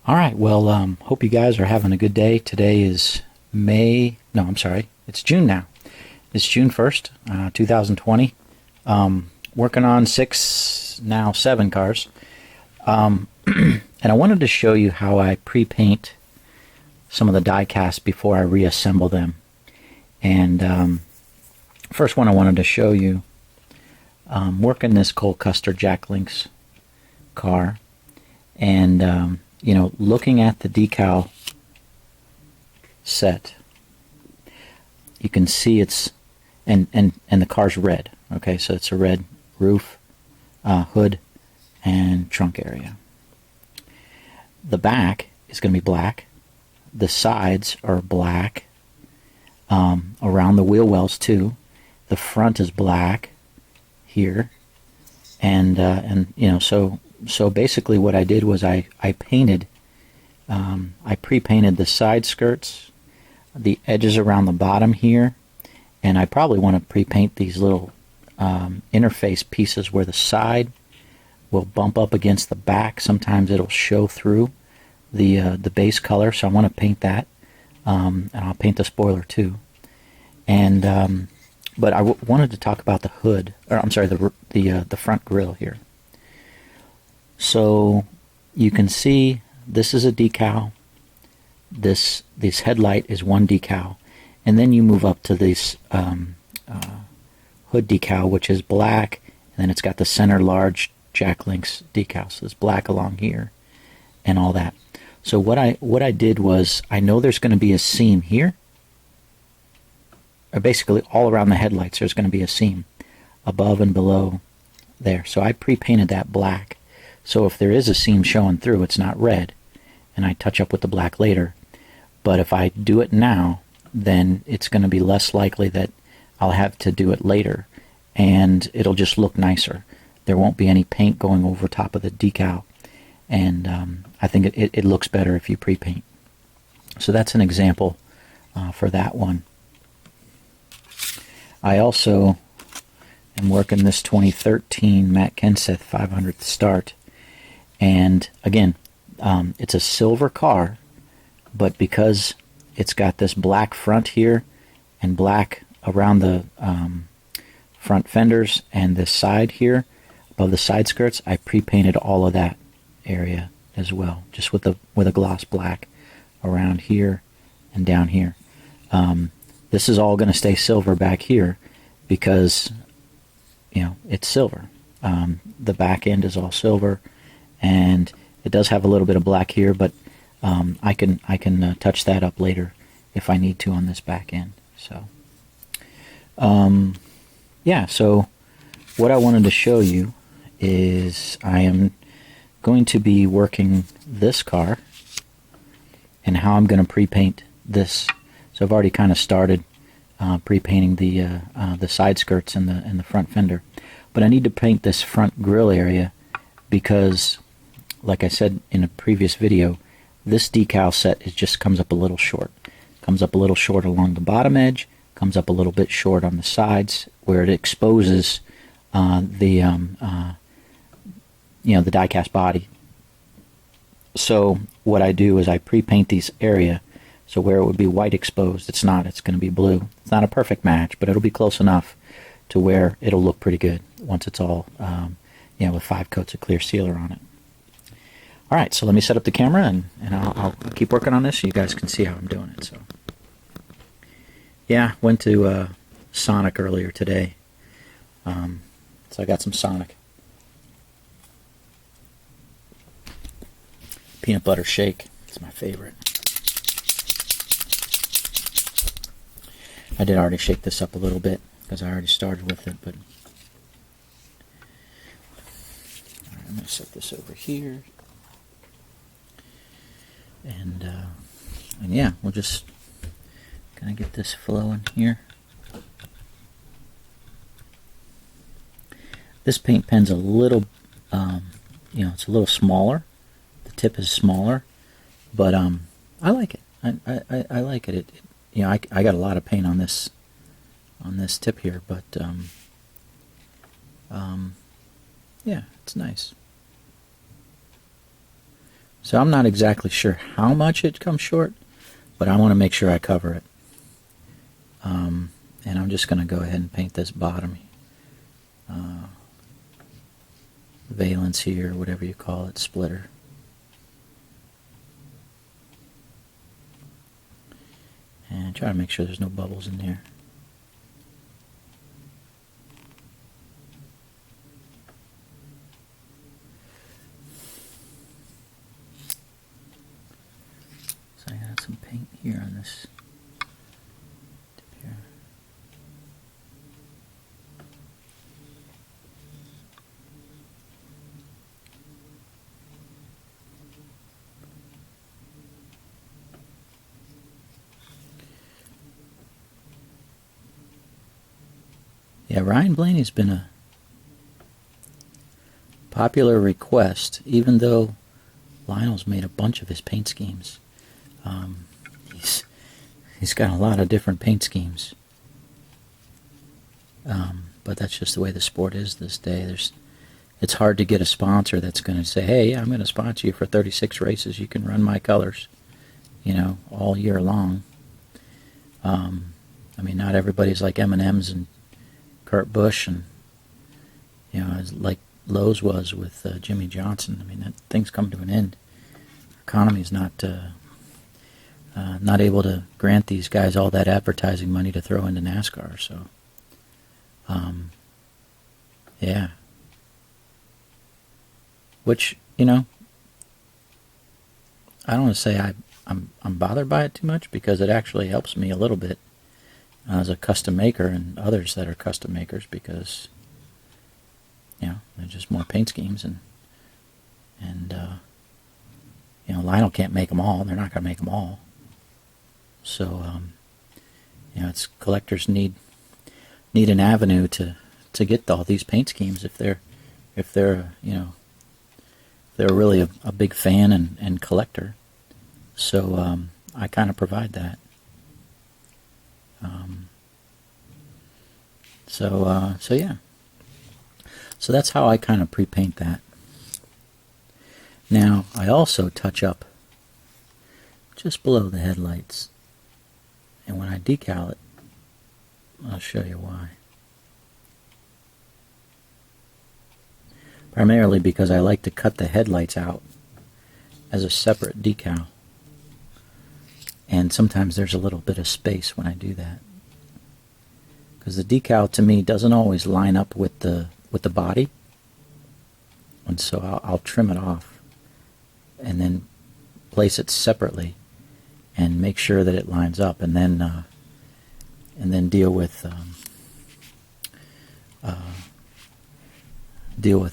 All right, well, hope you guys are having a good day. Today is it's June now. It's June 1st, 2020. Working on 7 cars. And I wanted to show you how I pre-paint some of the die casts before I reassemble them. And first one I wanted to show you, working this Cole Custer Jack Links car, and looking at the decal set, you can see and the car's red. Okay, so it's a red roof, hood, and trunk area. The back is going to be black. The sides are black, around the wheel wells too. The front is black here, and so basically what I did was I pre-painted the side skirts, the edges around the bottom here, and I probably want to pre-paint these little interface pieces where the side will bump up against the back. Sometimes it'll show through the base color, so I want to paint that, and I'll paint the spoiler too. And but I wanted to talk about the hood, or I'm sorry, the front grille here. So you can see this is a decal. This headlight is one decal, and then you move up to this hood decal, which is black, and then it's got the center large Jack Links decal. So it's black along here, and all that. So what I did was, I know there's going to be a seam here, or basically all around the headlights there's going to be a seam above and below there. So I pre-painted that black. So if there is a seam showing through, it's not red, and I touch up with the black later. But if I do it now, then it's going to be less likely that I'll have to do it later, and it'll just look nicer. There won't be any paint going over top of the decal, and I think it looks better if you pre-paint. So that's an example for that one. I also am working this 2013 Matt Kenseth 500th Start, and again, it's a silver car, but because it's got this black front here and black around the front fenders and this side here above the side skirts, I pre-painted all of that area as well, just with a gloss black around here and down here. This is all going to stay silver back here because it's silver. The back end is all silver, and it does have a little bit of black here, but I can touch that up later if I need to on this back end. So yeah, so what I wanted to show you is I am going to be working this car and how I'm going to pre-paint this. So I've already kind of started pre-painting the side skirts and the front fender, but I need to paint this front grille area because, like I said in a previous video, this decal set just comes up a little short. Comes up a little short along the bottom edge, comes up a little bit short on the sides where it exposes the die-cast body. So what I do is I pre-paint these area, so where it would be white exposed, it's not. It's going to be blue. It's not a perfect match, but it'll be close enough to where it'll look pretty good once it's all with 5 coats of clear sealer on it. All right, so let me set up the camera, and I'll keep working on this so you guys can see how I'm doing it. So yeah, went to Sonic earlier today, so I got some Sonic peanut butter shake. It's my favorite. I did already shake this up a little bit because I already started with it, but all right, I'm going to set this over here. And yeah, we'll just kind of get this flowing here. This paint pen's a little, it's a little smaller. The tip is smaller, but I like it. I like it. I got a lot of paint on this tip here, but yeah, it's nice. So I'm not exactly sure how much it comes short, but I want to make sure I cover it. And I'm just going to go ahead and paint this bottom valence here, whatever you call it, splitter. And try to make sure there's no bubbles in there. So I got some paint here on this tip here. Yeah, Ryan Blaney's been a popular request, even though Lionel's made a bunch of his paint schemes. He's got a lot of different paint schemes, but that's just the way the sport is this day. It's hard to get a sponsor that's going to say, "Hey, I'm going to sponsor you for 36 races. You can run my colors, all year long." I mean, not everybody's like M&M's and Kurt Busch, and like Lowe's was with Jimmy Johnson. I mean, that things come to an end. Economy's not able to grant these guys all that advertising money to throw into NASCAR. So, yeah. Which I don't want to say I'm bothered by it too much, because it actually helps me a little bit as a custom maker and others that are custom makers, because there's just more paint schemes, and Lionel can't make them all. They're not going to make them all. So it's collectors need an avenue to get all these paint schemes if they're really a big fan and collector. So I kind of provide that. So yeah. So that's how I kind of pre-paint that. Now I also touch up just below the headlights, and when I decal it, I'll show you why. Primarily because I like to cut the headlights out as a separate decal, and sometimes there's a little bit of space when I do that, because the decal to me doesn't always line up with the body, and so I'll trim it off and then place it separately and make sure that it lines up, and then deal with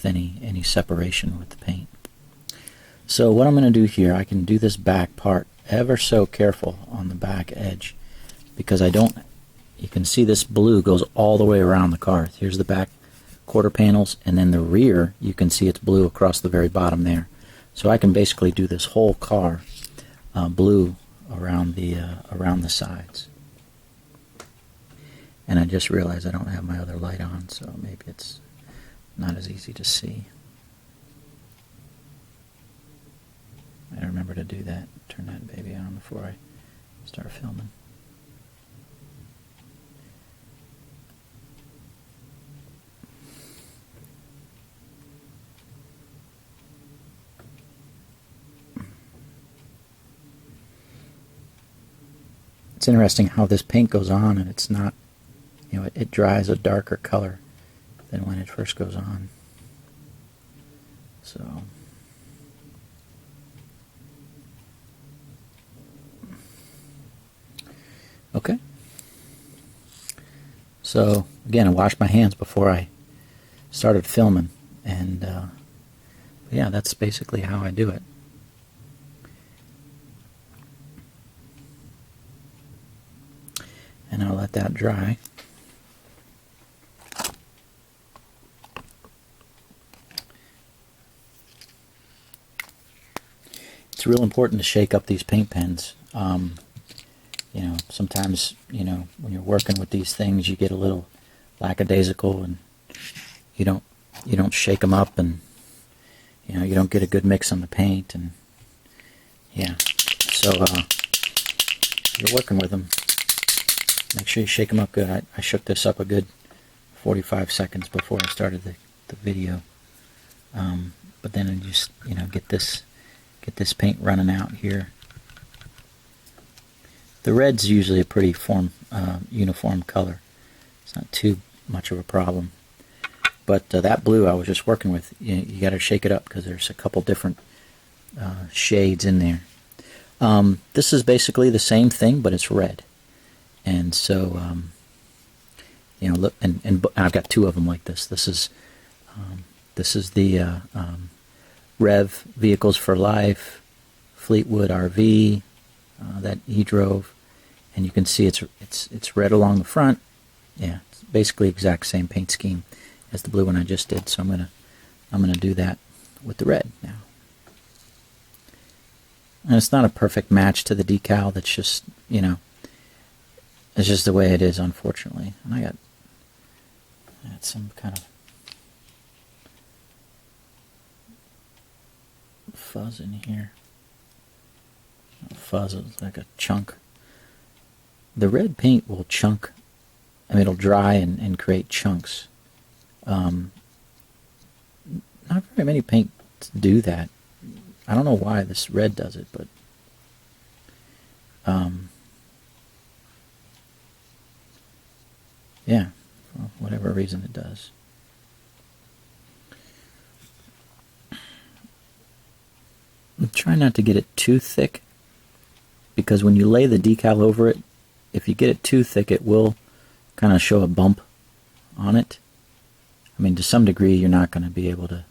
any separation with the paint. So what I'm going to do here, I can do this back part ever so careful on the back edge, because you can see this blue goes all the way around the car. Here's the back quarter panels, and then the rear, you can see it's blue across the very bottom there. So I can basically do this whole car blue around the sides. And I just realized I don't have my other light on, so maybe it's not as easy to see. I remember to do that. Turn that baby on before I start filming. It's interesting how this paint goes on, and it's not, it dries a darker color than when it first goes on. So, okay. So again, I washed my hands before I started filming, and yeah, that's basically how I do it. And I'll let that dry. It's real important to shake up these paint pens. Sometimes, when you're working with these things, you get a little lackadaisical, and you don't shake them up, and you don't get a good mix on the paint, and Yeah, so you're working with them. Make sure you shake them up good. I shook this up a good 45 seconds before I started the video. But then I just, get this paint running out here. The red's usually a pretty uniform color. It's not too much of a problem. But that blue I was just working with, you got to shake it up because there's a couple different shades in there. This is basically the same thing, but it's red. And so, look, and I've got two of them like this. This is the Rev Vehicles for Life Fleetwood RV that he drove, and you can see it's red along the front. Yeah, it's basically exact same paint scheme as the blue one I just did. So I'm gonna do that with the red now. And it's not a perfect match to the decal. That's just it's just the way it is, unfortunately. And I got some kind of fuzz in here. Fuzz is like a chunk. The red paint will chunk. I mean, it'll dry and create chunks. Not very many paints do that. I don't know why this red does it, but yeah, for whatever reason it does. Try not to get it too thick, because when you lay the decal over it, if you get it too thick, it will kind of show a bump on it. I mean, to some degree, you're not going to be able to,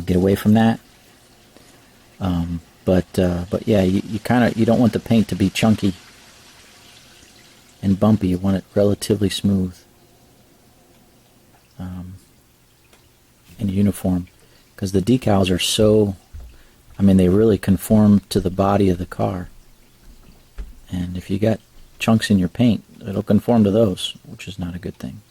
get away from that. But yeah, you don't want the paint to be chunky and bumpy. You want it relatively smooth and uniform, because the decals are so, they really conform to the body of the car. And if you got chunks in your paint, it'll conform to those, which is not a good thing.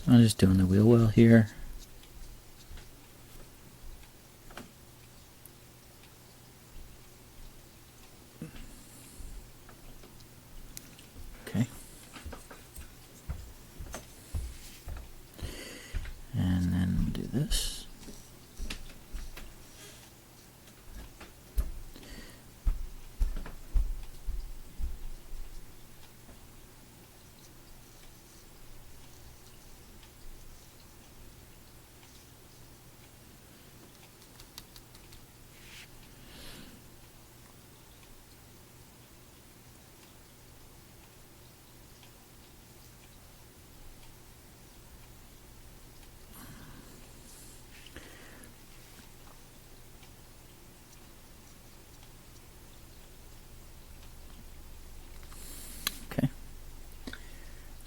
I'm just doing the wheel well here. Okay. And then do this.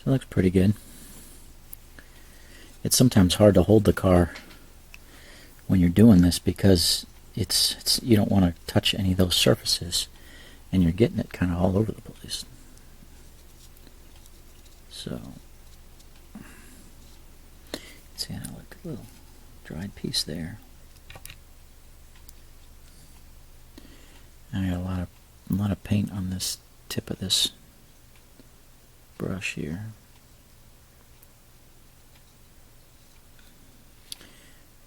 So it looks pretty good. It's sometimes hard to hold the car when you're doing this, because it's you don't want to touch any of those surfaces, and you're getting it kind of all over the place. So, see, I look a little dried piece there. I got a lot of paint on this tip of this brush here.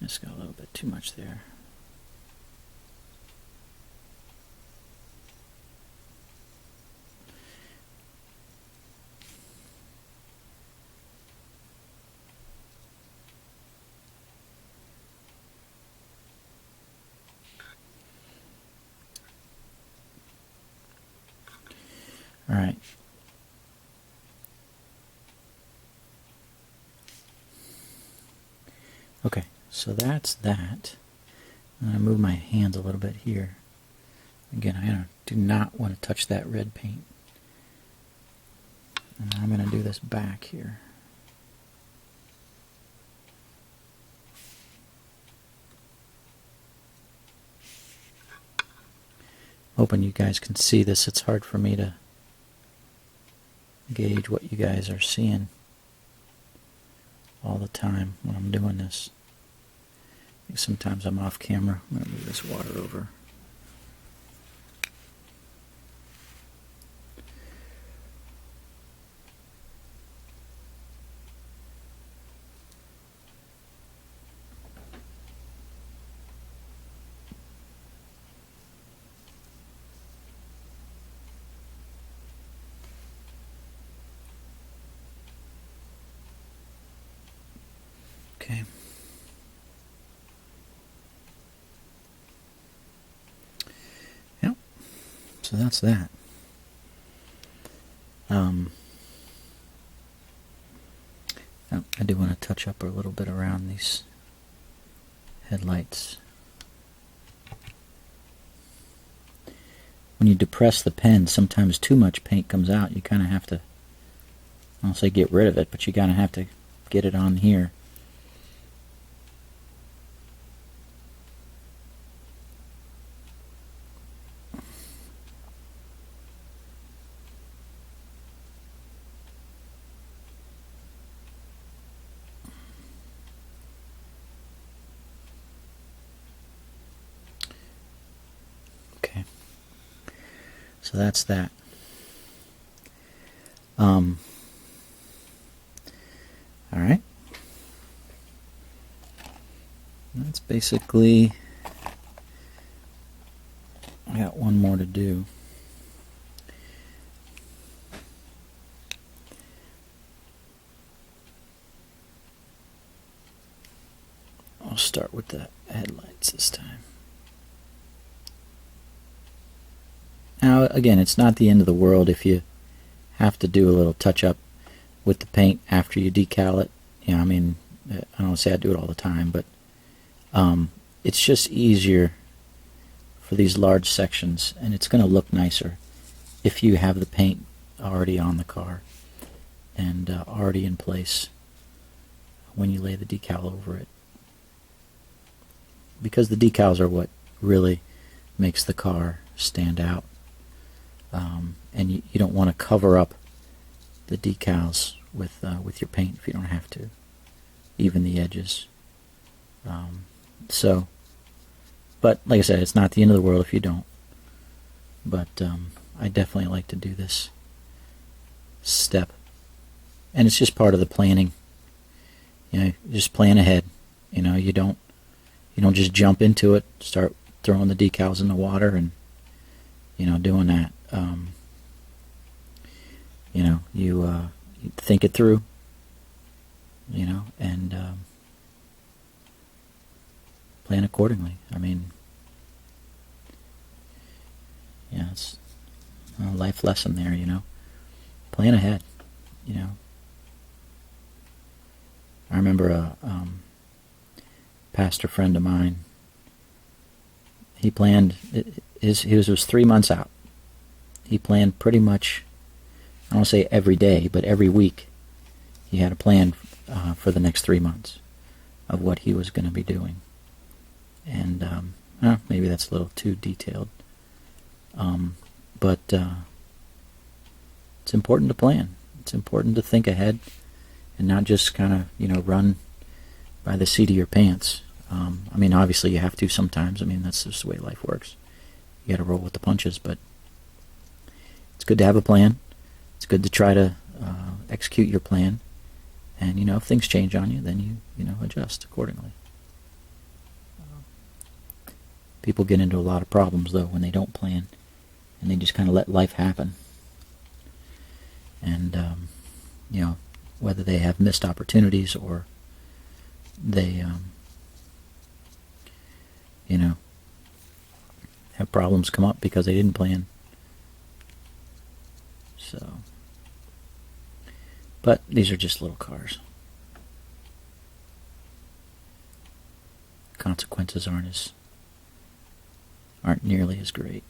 Just got a little bit too much there. All right. Okay, so that's that. I'm going to move my hands a little bit here. Again, I do not want to touch that red paint. And I'm going to do this back here. Hoping you guys can see this. It's hard for me to gauge what you guys are seeing all the time when I'm doing this. I think sometimes I'm off camera. I'm going to move this water over. Okay. Yep. So that's that. I do want to touch up a little bit around these headlights. When you depress the pen, sometimes too much paint comes out. You kind of have to, I don't say get rid of it, but you kind of have to get it on here. Okay. So that's that. All right. That's basically, I got one more to do. I'll start with the headlights this time. Now, again, it's not the end of the world if you have to do a little touch-up with the paint after you decal it. You know, I mean, I don't say I do it all the time, but it's just easier for these large sections, and it's going to look nicer if you have the paint already on the car and already in place when you lay the decal over it. Because the decals are what really makes the car stand out. And you don't want to cover up the decals with your paint if you don't have to, even the edges. But like I said, it's not the end of the world if you don't. But I definitely like to do this step, and it's just part of the planning. You know, you just plan ahead. You know, you don't just jump into it, start throwing the decals in the water, and doing that. You think it through, and plan accordingly. I mean, yeah, it's a life lesson there, Plan ahead, I remember a pastor friend of mine, he planned, he was 3 months out. He planned pretty much, I don't want to say every day, but every week he had a plan for the next 3 months of what he was going to be doing. And maybe that's a little too detailed. But it's important to plan. It's important to think ahead and not just kind of, run by the seat of your pants. I mean, obviously you have to sometimes. I mean, that's just the way life works. You got to roll with the punches, but it's good to have a plan. It's good to try to execute your plan. And, if things change on you, then you adjust accordingly. People get into a lot of problems, though, when they don't plan, and they just kind of let life happen. And, whether they have missed opportunities or they, have problems come up because they didn't plan. So, but these are just little cars. Consequences aren't nearly as great.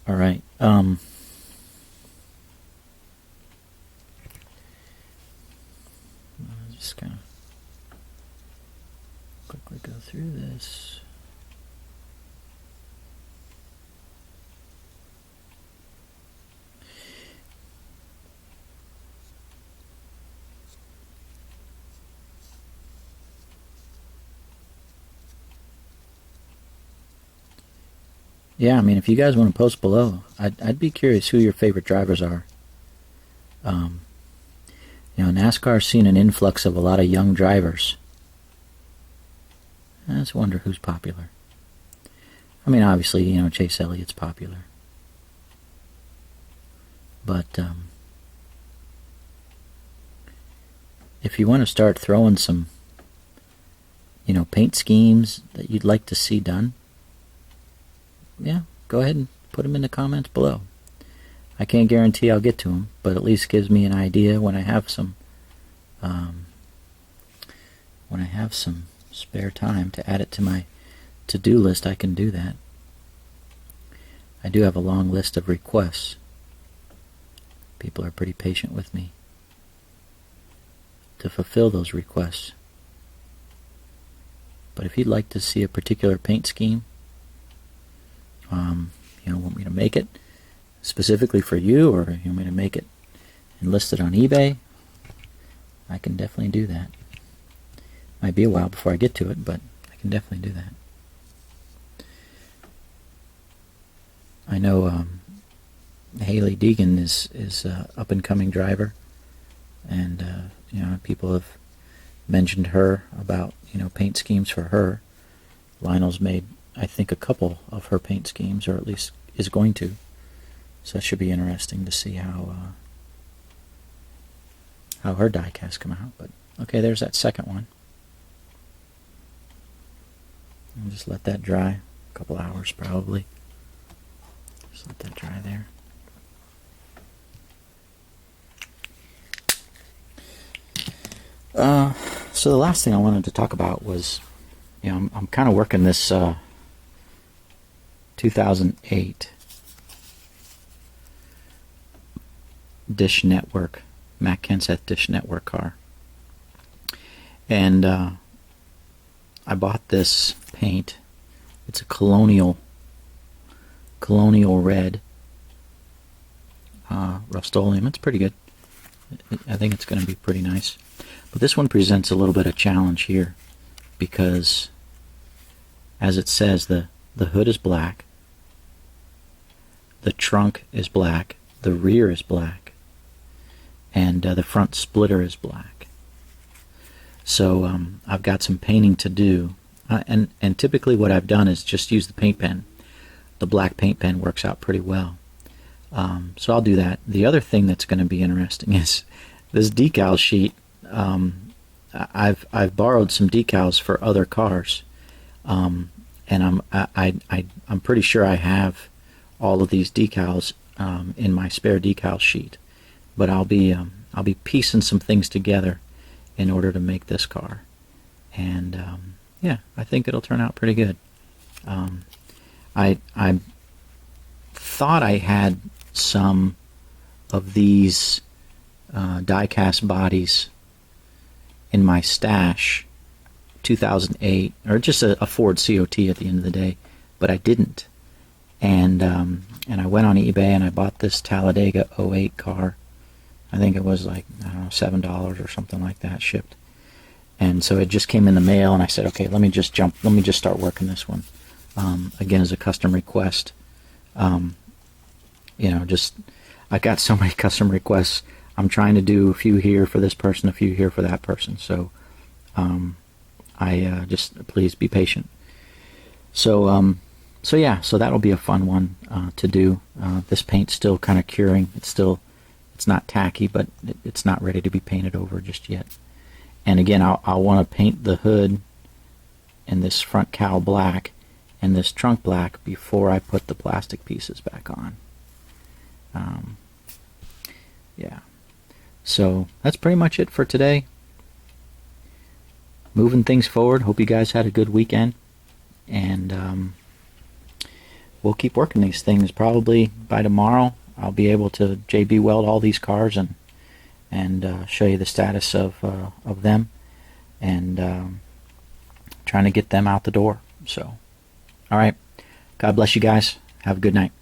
All right. Just kind of quickly go through this. yeah, I mean, if you guys want to post below, I'd be curious who your favorite drivers are. You know, NASCAR's seen an influx of a lot of young drivers. I just wonder who's popular. I mean, obviously, you know, Chase Elliott's popular. But if you want to start throwing some, you know, paint schemes that you'd like to see done, yeah, go ahead and put them in the comments below. I can't guarantee I'll get to them, but at least gives me an idea when I have some spare time to add it to my to-do list. I can do that. I do have a long list of requests. People are pretty patient with me to fulfill those requests. But if you'd like to see a particular paint scheme, you know, want me to make it specifically for you, or you want me to make it and list it on eBay, I can definitely do that. Might be a while before I get to it, but I can definitely do that. I know Haley Deegan is a up-and-coming driver, and you know, people have mentioned her about, you know, paint schemes for her. Lionel's made, I think, a couple of her paint schemes, or at least is going to. So that should be interesting to see how her die-casts come out. But okay, there's that second one. I'll just let that dry, a couple hours probably. Just let that dry there. So the last thing I wanted to talk about was, you know, I'm kind of working this 2008 Dish Network, Matt Kenseth Dish Network car. And I bought this paint. It's a colonial red Rust-Oleum. It's pretty good. I think it's going to be pretty nice. But this one presents a little bit of challenge here, because as it says, the hood is black, the trunk is black, the rear is black, and the front splitter is black. So I've got some painting to do, and typically what I've done is just use the paint pen. The black paint pen works out pretty well. So I'll do that. The other thing that's going to be interesting is this decal sheet. I've borrowed some decals for other cars, and I'm pretty sure I have all of these decals in my spare decal sheet. But I'll be piecing some things together in order to make this car, and yeah, I think it'll turn out pretty good. I thought I had some of these die-cast bodies in my stash, 2008, or just a Ford COT at the end of the day, but I didn't. And I went on eBay and I bought this Talladega '08 car. I think it was like, I don't know, $7 or something like that shipped. And so it just came in the mail, and I said, okay, let me just start working this one. Again, as a custom request. You know, just, I got so many custom requests. I'm trying to do a few here for this person, a few here for that person. So I just, please be patient. So yeah, so that'll be a fun one to do. This paint's still kind of curing. It's not tacky, but it's not ready to be painted over just yet. And again, I'll want to paint the hood and this front cowl black and this trunk black before I put the plastic pieces back on. Yeah. So that's pretty much it for today. Moving things forward. Hope you guys had a good weekend. And we'll keep working these things. Probably by tomorrow I'll be able to JB weld all these cars and show you the status of them, and trying to get them out the door. So, all right. God bless you guys. Have a good night.